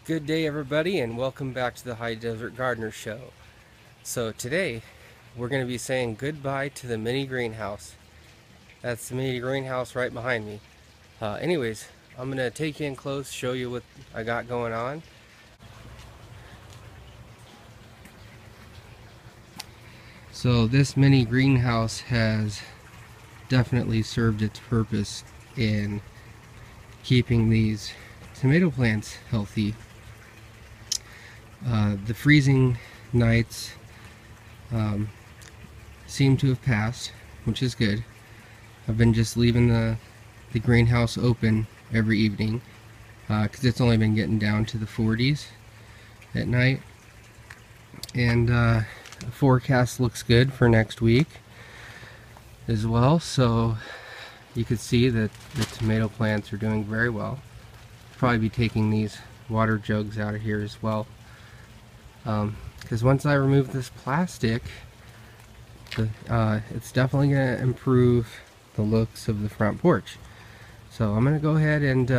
Good day everybody, and welcome back to the High Desert Gardener Show. So today we're going to be saying goodbye to the mini greenhouse. That's the mini greenhouse right behind me. Anyways, I'm going to take you in close, show you what I got going on. So this mini greenhouse has definitely served its purpose in keeping these tomato plants healthy. The freezing nights seem to have passed, which is good. I've been just leaving the greenhouse open every evening because it's only been getting down to the 40s at night, and the forecast looks good for next week as well, so you can see that the tomato plants are doing very well. Probably be taking these water jugs out of here as well, because once I remove this plastic, it's definitely going to improve the looks of the front porch. So I'm going to go ahead and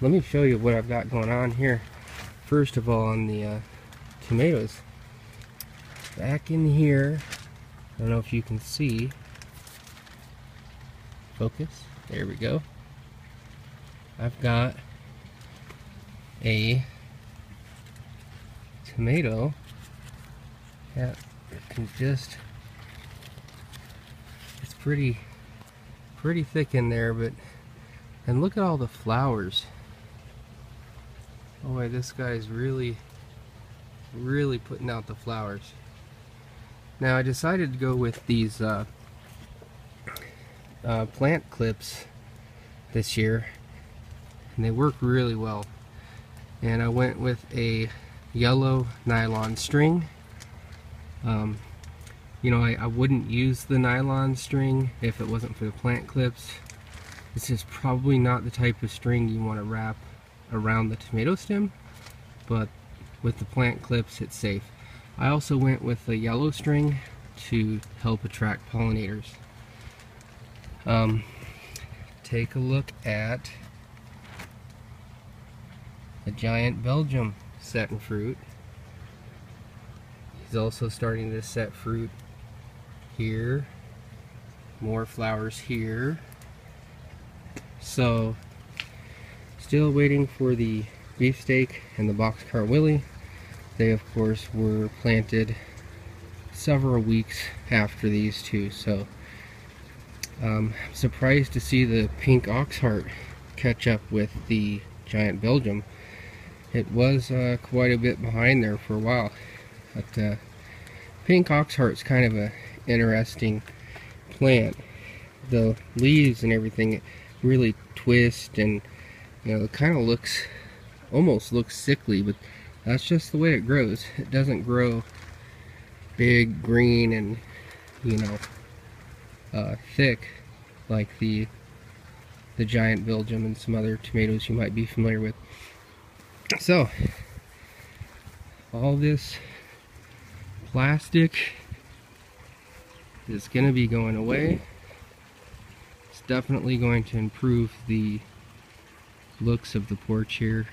let me show you what I've got going on here. First of all, on the tomatoes, back in here, I don't know if you can see, focus, there we go. I've got a tomato that can just, it's pretty thick in there, but, and look at all the flowers. Oh boy, this guy's really putting out the flowers. Now I decided to go with these plant clips this year, and they work really well. And I went with a yellow nylon string. You know, I wouldn't use the nylon string if it wasn't for the plant clips. This is probably not the type of string you want to wrap around the tomato stem, but with the plant clips it's safe. I also went with a yellow string to help attract pollinators. Take a look at a giant Belgium setting fruit. He's also starting to set fruit here. More flowers here. So, still waiting for the beefsteak and the boxcar willy. They of course were planted several weeks after these two, so I'm surprised to see the pink oxheart catch up with the giant Belgium. It was quite a bit behind there for a while, but pink oxheart's kind of a interesting plant. The leaves and everything really twist, and you know, it kind of almost looks sickly, but that's just the way it grows. It doesn't grow big, green, and you know, thick like the giant Belgium and some other tomatoes you might be familiar with. So all this plastic is going to be going away. It's definitely going to improve the looks of the porch here,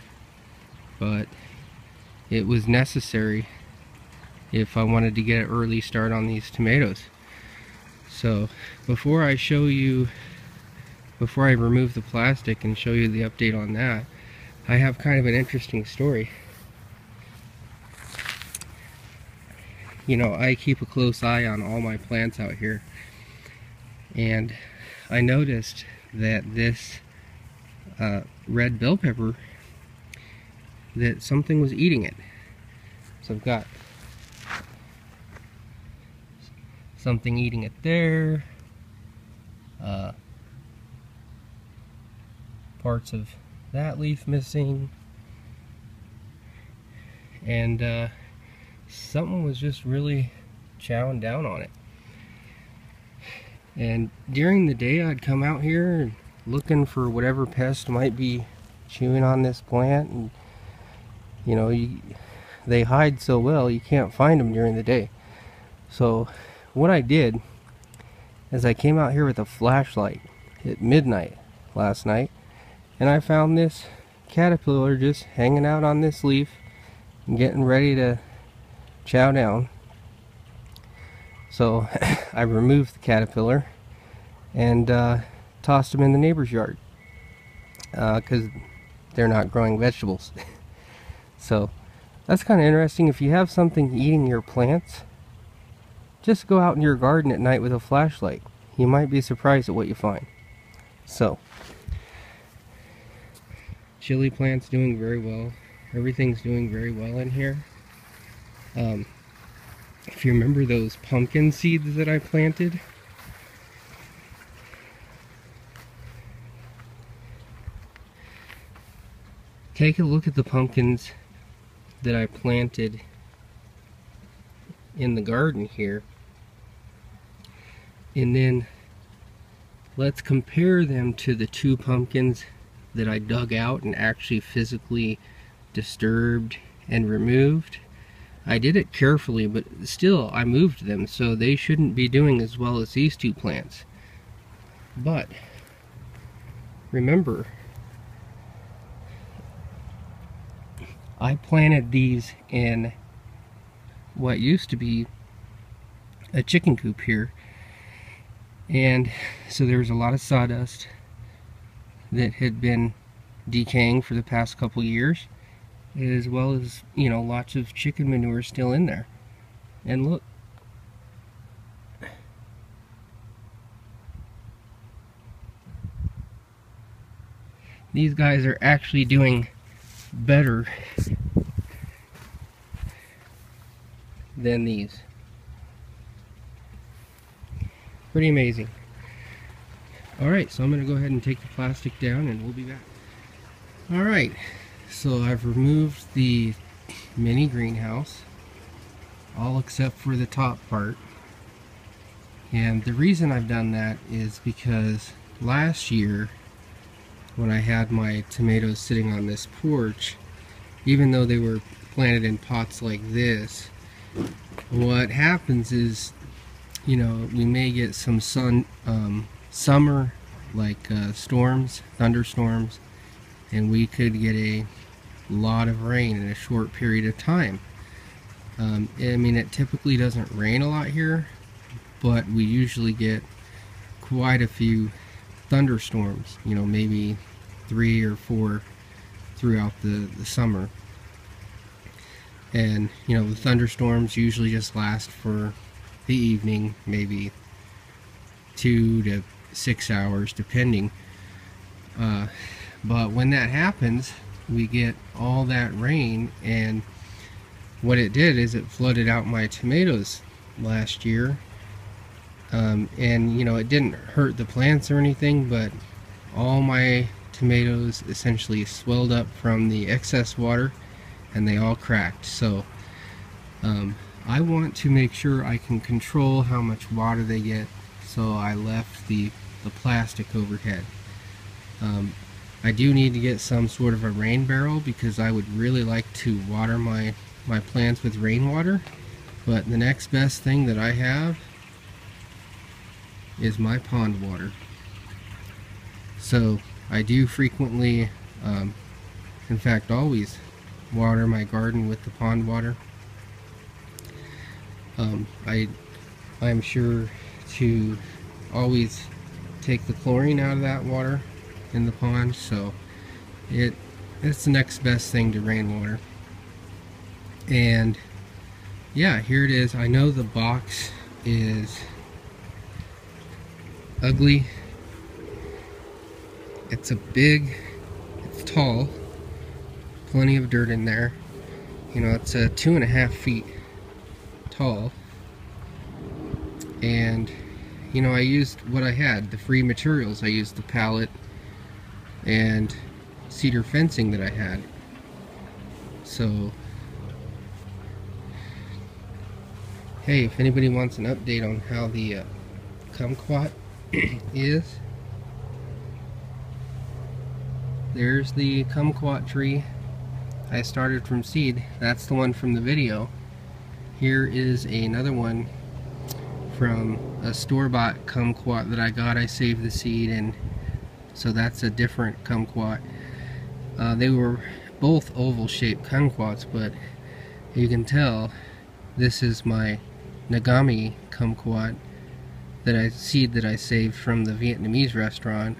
but it was necessary if I wanted to get an early start on these tomatoes. So before I remove the plastic and show you the update on that, I have kind of an interesting story. You know, I keep a close eye on all my plants out here, and I noticed that this red bell pepper, that something was eating it. So I've got something eating it there, parts of that leaf missing, and something was just really chowing down on it. And during the day I'd come out here looking for whatever pest might be chewing on this plant, and you know, they hide so well you can't find them during the day. So what I did is I came out here with a flashlight at midnight last night, and I found this caterpillar just hanging out on this leaf and getting ready to chow down. So I removed the caterpillar and tossed him in the neighbor's yard because they're not growing vegetables. So that's kind of interesting. If you have something eating your plants, just go out in your garden at night with a flashlight. You might be surprised at what you find. So, chili plant's doing very well. Everything's doing very well in here. If you remember those pumpkin seeds that I planted, take a look at the pumpkins that I planted in the garden here, and then let's compare them to the 2 pumpkins that I dug out and actually physically disturbed and removed. I did it carefully, but still I moved them, so they shouldn't be doing as well as these 2 plants. But remember, I planted these in what used to be a chicken coop here, and so there was a lot of sawdust that had been decaying for the past couple years, as well as, you know, lots of chicken manure still in there. And look, these guys are actually doing better than these. Pretty amazing. Alright, so I'm going to go ahead and take the plastic down and we'll be back. Alright, so I've removed the mini greenhouse, all except for the top part. And the reason I've done that is because last year, when I had my tomatoes sitting on this porch, even though they were planted in pots like this, what happens is, you know, we may get some summer like storms, thunderstorms, and we could get a lot of rain in a short period of time. I mean, it typically doesn't rain a lot here, but we usually get quite a few thunderstorms, you know, maybe 3 or 4 throughout the summer. And, you know, the thunderstorms usually just last for the evening, maybe 2 to 6 hours, depending. But when that happens, we get all that rain, and what it did is it flooded out my tomatoes last year. And, you know, it didn't hurt the plants or anything, but all my tomatoes essentially swelled up from the excess water, and they all cracked. So I want to make sure I can control how much water they get, so I left the plastic overhead. I do need to get some sort of a rain barrel, because I would really like to water my plants with rainwater, but the next best thing that I have is my pond water. So I do frequently, in fact always, water my garden with the pond water. I'm sure to always take the chlorine out of that water in the pond, so it's the next best thing to rainwater. And yeah, here it is. I know the box is ugly. It's it's tall, plenty of dirt in there. You know, it's 2.5 feet tall. And, you know, I used what I had, the free materials. I used the pallet and cedar fencing that I had. So, hey, if anybody wants an update on how the kumquat is, there's the kumquat tree I started from seed. That's the one from the video. Here is another one from a store-bought kumquat that I got. I saved the seed, and so that's a different kumquat. They were both oval shaped kumquats, but you can tell this is my Nagami kumquat seed that I saved from the Vietnamese restaurant.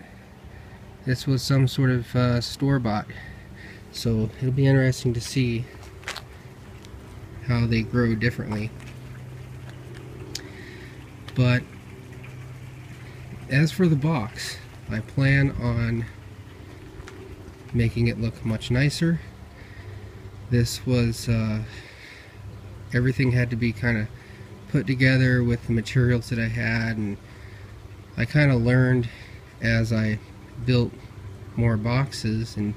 This was some sort of store-bought, so it'll be interesting to see how they grow differently. But as for the box, I plan on making it look much nicer. This was everything had to be kind of put together with the materials that I had, and I kind of learned as I built more boxes, and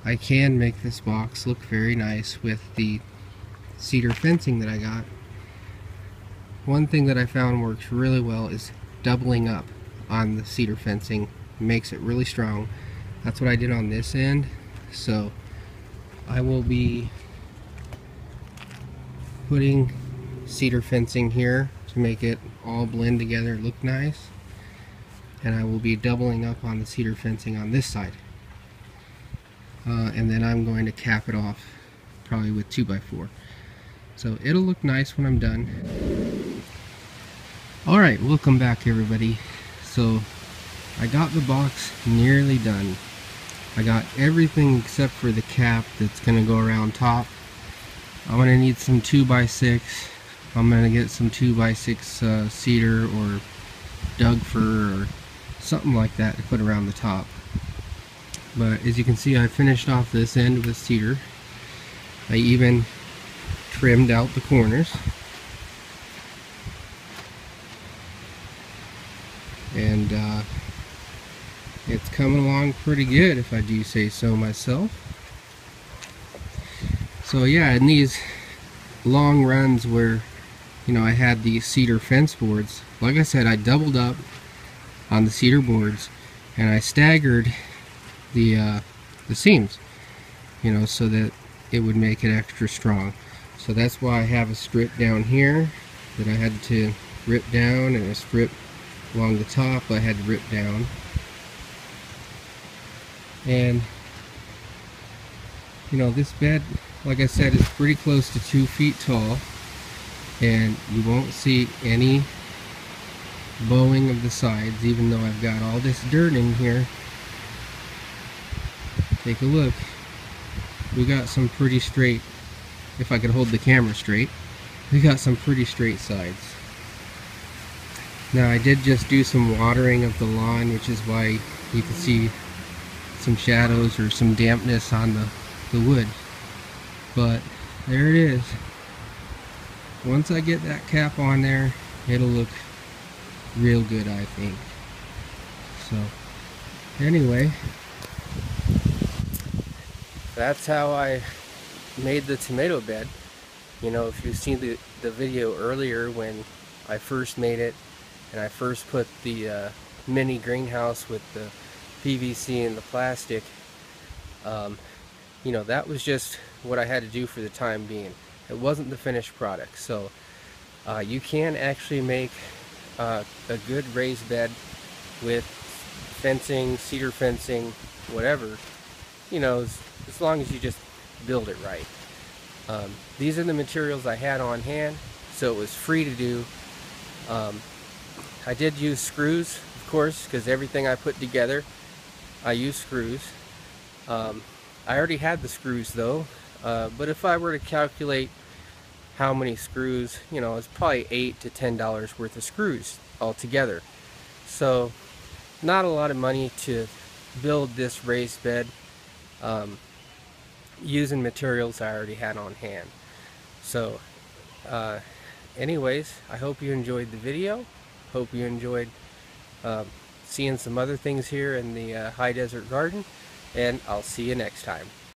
I can make this box look very nice with the cedar fencing that I got. One thing that I found works really well is doubling up on the cedar fencing. It makes it really strong. That's what I did on this end, so I will be putting cedar fencing here to make it all blend together, look nice, and I will be doubling up on the cedar fencing on this side, and then I'm going to cap it off probably with 2x4, so it'll look nice when I'm done. Alright, welcome back everybody. So I got the box nearly done. I got everything except for the cap that's going to go around top. I'm going to need some 2x6. I'm going to get some 2x6 cedar or Doug fir or something like that to put around the top. But as you can see, I finished off this end with cedar. I even trimmed out the corners. And it's coming along pretty good, if I do say so myself. So yeah, in these long runs where, you know, I had these cedar fence boards, like I said, I doubled up on the cedar boards and I staggered the seams, you know, so that it would make it extra strong. So that's why I have a strip down here that I had to rip down, and a strip along the top I had to rip down. And you know, this bed, like I said, is pretty close to 2 feet tall, and you won't see any bowing of the sides, even though I've got all this dirt in here. Take a look. We got some pretty straight, if I could hold the camera straight, we got some pretty straight sides. Now I did just do some watering of the lawn, which is why you can see some shadows or some dampness on the wood. But there it is. Once I get that cap on there, it'll look real good, I think. So anyway, that's how I made the tomato bed. You know, if you've seen the video earlier when I first made it, and I first put the mini greenhouse with the PVC and the plastic, you know, that was just what I had to do for the time being. It wasn't the finished product. So you can actually make a good raised bed with fencing, cedar fencing, whatever, you know, as long as you just build it right. These are the materials I had on hand, so it was free to do. I did use screws, of course, because everything I put together, I use screws. I already had the screws though, but if I were to calculate how many screws, you know, it's probably $8 to $10 worth of screws altogether. So not a lot of money to build this raised bed using materials I already had on hand. So anyways, I hope you enjoyed the video. Hope you enjoyed seeing some other things here in the high desert garden, and I'll see you next time.